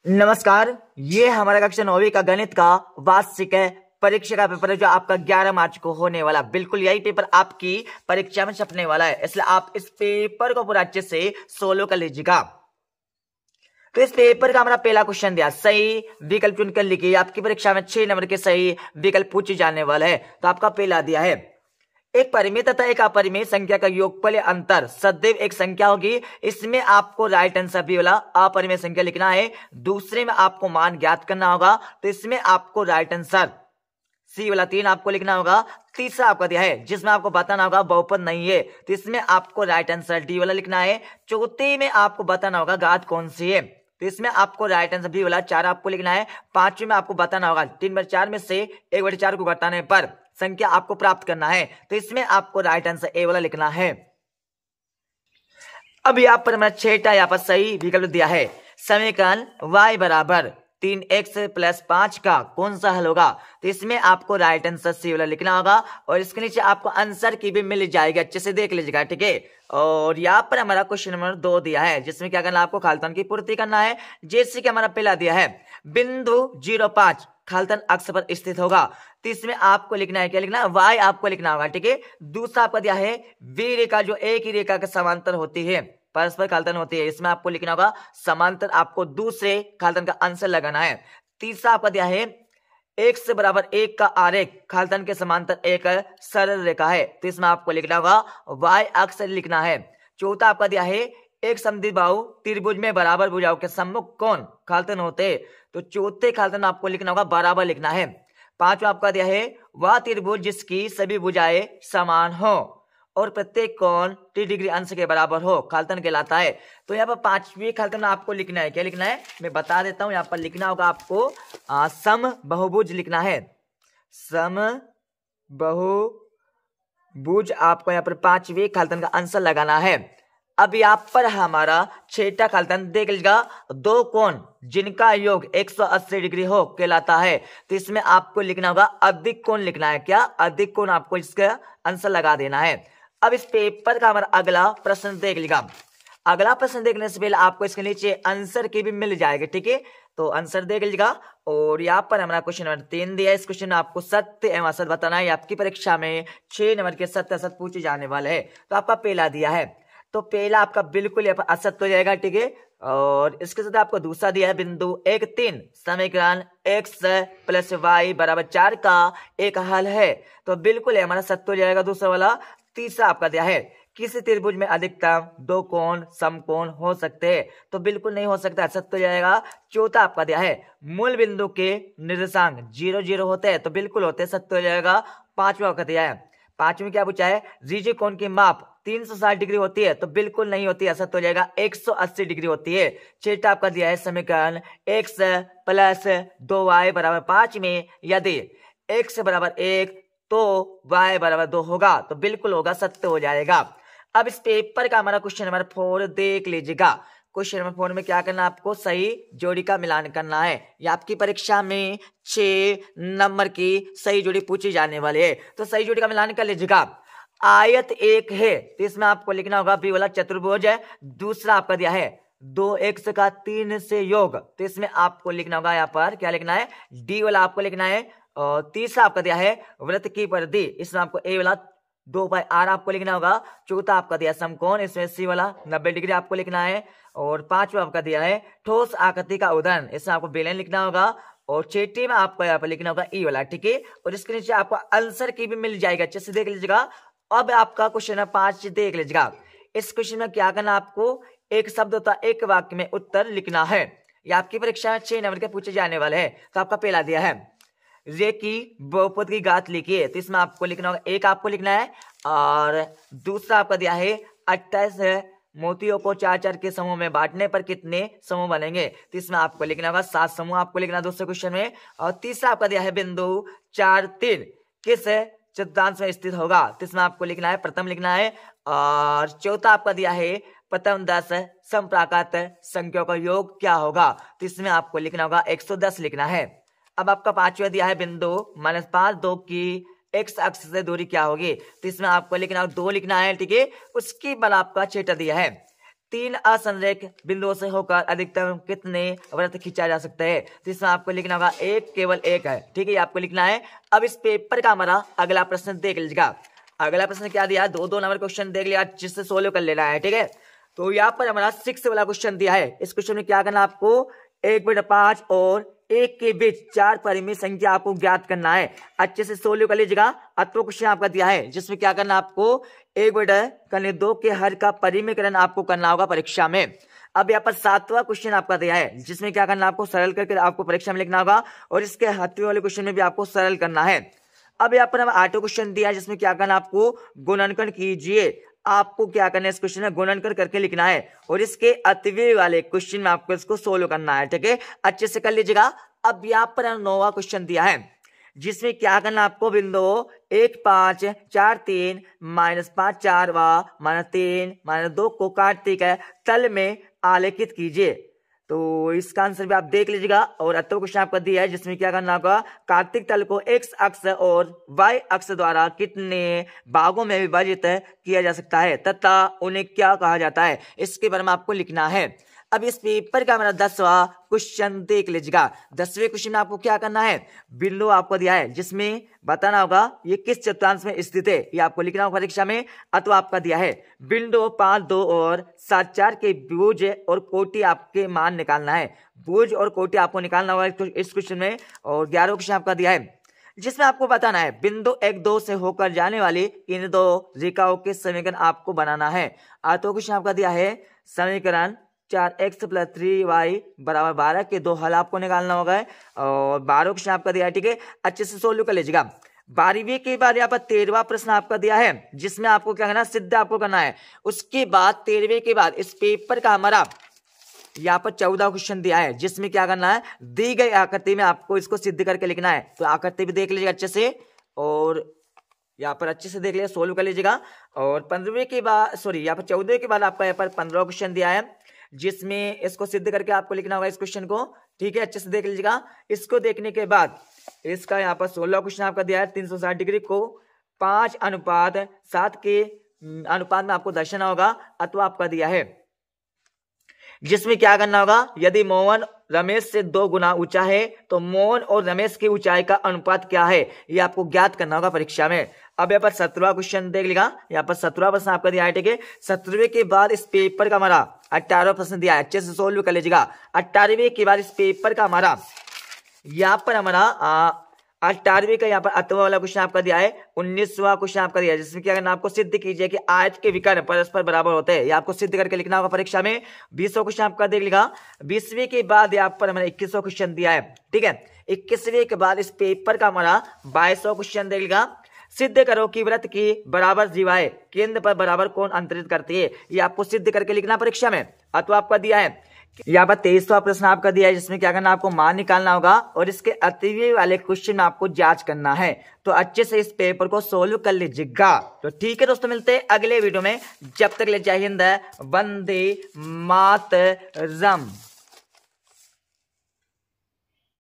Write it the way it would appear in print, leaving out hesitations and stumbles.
नमस्कार। ये हमारा कक्षा 9वीं का गणित का वार्षिक परीक्षा का पेपर है जो आपका 11 मार्च को होने वाला। बिल्कुल यही पेपर आपकी परीक्षा में छपने वाला है, इसलिए आप इस पेपर को पूरा अच्छे से सोलो कर लीजिएगा। तो इस पेपर का हमारा पहला क्वेश्चन दिया, सही विकल्प चुनकर लिखिए। आपकी परीक्षा में 6 नंबर के सही विकल्प पूछे जाने वाला है। तो आपका पहला दिया है, एक परिमेय तथा एक अपरिमेय संख्या का योगफल या अंतर सदैव एक संख्या होगी। इसमें आपको राइट आंसर बी वाला अपरिमेय संख्या लिखना है। दूसरे में आपको मान ज्ञात करना होगा, तो इसमें आपको राइट आंसर सी वाला 3 आपको लिखना होगा। तीसरा आपका दिया है जिसमें आपको बताना होगा बहुपद नहीं है, तो इसमें आपको राइट आंसर डी वाला लिखना है। चौथे में आपको बताना होगा घात कौन सी है, तो इसमें आपको राइट आंसर बी वाला 4 आपको लिखना है। पांचवें में आपको बताना होगा 3/4 में से 1/4 को घटाने पर संख्या आपको प्राप्त करना है, तो इसमें आपको राइट आंसर ए वाला लिखना है। अब यहाँ पर हमारा 6 यहाँ पर सही विकल्प दिया है, समीकरण y बराबर 3x + 5 का कौन सा हल होगा, तो इसमें आपको राइट आंसर सी वाला लिखना होगा। और इसके नीचे आपको आंसर की भी मिल जाएगी, अच्छे से देख लीजिएगा, ठीक है। और यहाँ पर हमारा क्वेश्चन नंबर 2 दिया है जिसमें क्या करना है, आपको खालिस्तान की पूर्ति करना है। जैसे कि हमारा पहला दिया है बिंदु 0,5 खालिस्तान अक्ष पर स्थित होगा, तो इसमें आपको लिखना है, क्या लिखना है, y आपको लिखना होगा, ठीक है। दूसरा आपका दिया है v रेखा जो एक ही रेखा के समांतर होती है, परस्पर खालिस्तान होती है, इसमें आपको लिखना होगा समांतर, आपको दूसरे खालिस्तान का आंसर लगाना है। तीसरा आपका दिया है x बराबर 1 का आरेख खालिस्तान के समांतर एक सरल रेखा है, तो इसमें आपको लिखना होगा y अक्ष लिखना है। चौथा आपका दिया है एक समद्विबाहु त्रिभुज में बराबर भुजाओं के सम्मुख कोण खालिस्तान होते हैं, तो चौथे खालिस्तान आपको लिखना होगा बराबर लिखना है। पांचवा आपका दिया है वह त्रिभुज जिसकी सभी भुजाएं समान हो और प्रत्येक कोण 30 डिग्री अंश के बराबर हो खालिस्तान कहलाता है। तो यहाँ पर पांचवी खालिस्तान आपको लिखना है, क्या लिखना है मैं बता देता हूं। यहाँ पर लिखना होगा आपको सम बहुभुज लिखना है, सम बहुभुज आपको यहाँ पर पांचवी खालिस्तान का आंसर लगाना है। अब यहाँ पर हमारा 6ठा खालिस्तान देख लीजिएगा, दो कोण जिनका योग 180 डिग्री हो कहलाता है, तो इसमें आपको लिखना होगा अधिक कोण लिखना है, क्या अधिक कोण, आपको इसका आंसर लगा देना है। अब इस पेपर का हमारा अगला प्रश्न देख लीजिएगा। अगला प्रश्न देखने से पहले आपको इसके नीचे आंसर की भी मिल जाएगी, ठीक है, तो आंसर देख लीजिएगा। और यहाँ पर हमारा क्वेश्चन नंबर 3 दिया है, इस क्वेश्चन में आपको सत्य एवं असत्य बताना है। आपकी परीक्षा में 6 नंबर के सत्य असत्य पूछे जाने वाले हैं। तो आपका पहला दिया है, तो पहला आपका बिल्कुल यहाँ पर असत्य हो जाएगा, ठीक है। और इसके साथ आपको दूसरा दिया है बिंदु 1,3 समीकरण x + y बराबर 4 का एक हल है, तो बिल्कुल हमारा सत्य हो जाएगा दूसरा वाला। तीसरा आपका दिया है किसी त्रिभुज में अधिकतम 2 कोण समकोण हो सकते हैं, तो बिल्कुल नहीं हो सकता, असत्य हो जाएगा। चौथा आपका दिया है मूल बिंदु के निर्देशांक 0, 0 होते हैं, तो बिल्कुल होते हैं, सत्य हो जाएगा। पांचवा आपका दिया है, पांचवी क्या पूछा है, ऋजु कोण की माप 360 डिग्री होती है, तो बिल्कुल नहीं होती, असत्य हो जाएगा, 180 डिग्री होती है। छठा आपका दिया है समीकरण x + 2y बराबर 5 में यदि x बराबर 1 तो y बराबर 2 होगा, तो बिल्कुल होगा, सत्य हो जाएगा। अब इस पेपर का हमारा क्वेश्चन नंबर 4 देख लीजिएगा। क्वेश्चन नंबर 4 में क्या करना है, आपको सही जोड़ी का मिलान करना है। या आपकी परीक्षा में 6 नंबर की सही जोड़ी पूछी जाने वाली है, तो सही जोड़ी का मिलान कर लीजिएगा। आयत 1 है, तो इसमें आपको लिखना होगा बी वाला चतुर्भुज है। दूसरा आपका दिया है 2x का 3 से योग, तो इसमें आपको लिखना होगा यहाँ पर क्या लिखना है, डी वाला आपको लिखना है। और तीसरा आपका दिया है वृत्त की परिधि, इसमें आपको ए वाला 2/r आपको लिखना होगा। चौथा आपका दिया समकोण, इसमें सी वाला 90 डिग्री आपको लिखना है। और पांचवा आपका दिया है ठोस आकृति का उदाहरण, इसमें आपको बेलन लिखना होगा। और छठी में आपको यहाँ पर लिखना होगा ई वाला, ठीक है। और इसके नीचे आपको आंसर की भी मिल जाएगा, अच्छे से देख लीजिएगा। अब आपका क्वेश्चन नंबर 5 देख लीजिएगा। इस क्वेश्चन में क्या करना, आपको एक शब्द होता है एक वाक्य में उत्तर लिखना है। यह आपकी परीक्षा में 6 नंबर के पूछे जाने वाले हैं। तो आपका पहला दिया है रे की बहुपद की घात लिखिए, तो इसमें आपको लिखना होगा 1 आपको लिखना है। और दूसरा आपका दिया है 28 मोतियों को 4-4 के समूह में बांटने पर कितने समूह बनेंगे, तो इसमें आपको लिखना होगा 7 समूह आपको लिखना है दूसरे क्वेश्चन में। और तीसरा आपका दिया है बिंदु 4,3 किस चतुर्थांश में स्थित होगा, तो इसमें आपको लिखना है प्रथम लिखना है। और चौथा आपका दिया है प्रथम 10 समप्राकृत संख्याओं का योग क्या होगा, तो इसमें आपको लिखना होगा 110 लिखना है। अब आपका पांचवा दिया है बिंदु -5 2 की x अक्ष से दूरी क्या होगी, तो इसमें आपको लिखना 2 लिखना है, ठीक है। उसके बाद आपका छठा दिया है 3 असंरेख बिंदुओं से होकर अधिकतम कितने वृत्त खींचा जा सकते हैं? तो इसमें आपको लिखना होगा एक, केवल एक है, ठीक है, ये आपको लिखना है। अब इस पेपर का हमारा अगला प्रश्न देख लीजिएगा। अगला प्रश्न क्या दिया है, 2 नंबर क्वेश्चन देख लिया, जिससे सोल्व कर लेना है, ठीक है। तो यहाँ पर हमारा 6 वाला क्वेश्चन दिया है। इस क्वेश्चन में क्या करना है आपको, 1/5 और 1 के बीच 4 परिमित संख्या आपको ज्ञात करना है। अच्छे से सोल्व कर लीजिएगा। अथवा क्वेश्चन आपका दिया है जिसमें क्या करना है आपको, 1/2 के हर का परिमीकरण आपको करना होगा परीक्षा में। अब यहाँ पर 7वां क्वेश्चन आपका दिया है जिसमें क्या करना है आपको, सरल करके आपको परीक्षा में लिखना होगा और इसके 7वें वाले क्वेश्चन में भी आपको सरल करना है। अब यहाँ पर हम 8वां क्वेश्चन दिया है जिसमें क्या करना है आपको, गुणनखंड कीजिए। आपको क्या करना है, इस क्वेश्चन में गुणनखंड करके लिखना है और इसके अतिव्यय वाले क्वेश्चन में आपको इसको सोल्व करना है, ठीक है, अच्छे से कर लीजिएगा। अब यहाँ पर 9वां क्वेश्चन दिया है जिसमें क्या करना आपको, बिंदु 1, 5, 4, 3, -5, 4 व -3, -2 को काटते है तल में आलेखित कीजिए। तो इसका आंसर भी आप देख लीजिएगा। और अथवा क्वेश्चन आपका दिया है जिसमें क्या करना होगा, कार्तिक तल को x अक्ष और y अक्ष द्वारा कितने भागों में विभाजित किया जा सकता है तथा उन्हें क्या कहा जाता है, इसके बारे में आपको लिखना है। अब इस पेपर का मेरा 10वां क्वेश्चन देख लीजिएगा। 10वें क्वेश्चन में आपको क्या करना है, बिंदु आपको दिया है जिसमें बताना होगा ये किस चतुर्थांश में स्थित है, ये आपको लिखना होगा परीक्षा में। अथवा आपका दिया है बिंदु 5, 2 और 7, 4 के भुज और कोटि आपके मान निकालना है। भुज और कोटि आपको निकालना होगा इस क्वेश्चन में। और 11वां क्वेश्चन आपका दिया है जिसमें आपको बताना है बिंदु 1, 2 से होकर जाने वाली इन 2 रेखाओं के समीकरण आपको बनाना है। अथवा क्वेश्चन आपका दिया है समीकरण 4x + 3y = 12 के 2 हल आपको निकालना होगा। और 12वां क्वेश्चन आपका दिया है, ठीक है, अच्छे से सोल्व कर लीजिएगा। 12वीं के बाद यहाँ पर 13वां प्रश्न आपका दिया है जिसमें आपको क्या करना है, सिद्ध आपको करना है। उसके बाद 13वें के बाद इस पेपर का हमारा यहाँ पर 14वां क्वेश्चन दिया है जिसमें क्या करना है, दी गई आकृति में आपको इसको सिद्ध करके लिखना है। तो आकृति भी देख लीजिएगा अच्छे से और यहाँ पर अच्छे से देख लीजिए, सोल्व कर लीजिएगा। और 15वें के बाद यहाँ पर 14वें के बाद आपका यहाँ पर 15वां क्वेश्चन दिया है जिसमें इसको सिद्ध करके आपको लिखना होगा इस क्वेश्चन को, ठीक है, अच्छे से देख लीजिएगा। इसको देखने के बाद इसका यहाँ पर 16वां क्वेश्चन आपका दिया है, 360 डिग्री को 5:7 के अनुपात में आपको दर्शाना होगा। अथवा आपका दिया है जिसमें क्या करना होगा, यदि मोहन रमेश से 2 गुना ऊंचा है तो मोहन और रमेश की ऊंचाई का अनुपात क्या है, ये आपको ज्ञात करना होगा परीक्षा में। अब यहाँ पर 17वां क्वेश्चन देख लीजिएगा। यहाँ पर 17वां प्रश्न आपका दिया है, ठीक है। 17वें के बाद इस पेपर का हमारा 18वां प्रश्न दिया है, अच्छे से सोल्व कर लीजिएगा। 18वें के बाद इस पेपर का हमारा यहाँ पर हमारा 18वीं का यहाँ पर अथवा वाला क्वेश्चन आपका दिया है। 19वां क्वेश्चन आपका दिया है जिसमें क्या करना, आपको सिद्ध कीजिए कि आयत के विकर्ण परस्पर बराबर होते हैं, ये आपको सिद्ध करके लिखना होगा परीक्षा में। 20वां क्वेश्चन आपका देख लीजिएगा। 20वीं के बाद यहाँ पर हमारा 21वां क्वेश्चन दिया है, ठीक है। 21वें के बाद इस पेपर का हमारा 22वां क्वेश्चन देख लीजिएगा। सिद्ध करो कि वृत्त की बराबर जीवाएं केंद्र पर बराबर कोण अंतरित करती है, ये आपको सिद्ध करके लिखना परीक्षा में। अथवा आपका दिया है यहाँ पर 23वां प्रश्न आपका दिया है जिसमें क्या करना, आपको मान निकालना होगा और इसके अतिव्यय वाले क्वेश्चन में आपको जांच करना है। तो अच्छे से इस पेपर को सोल्व कर लीजिएगा। तो ठीक है दोस्तों, मिलते हैं अगले वीडियो में। जब तक ले जय हिंद, वंदे मातरम।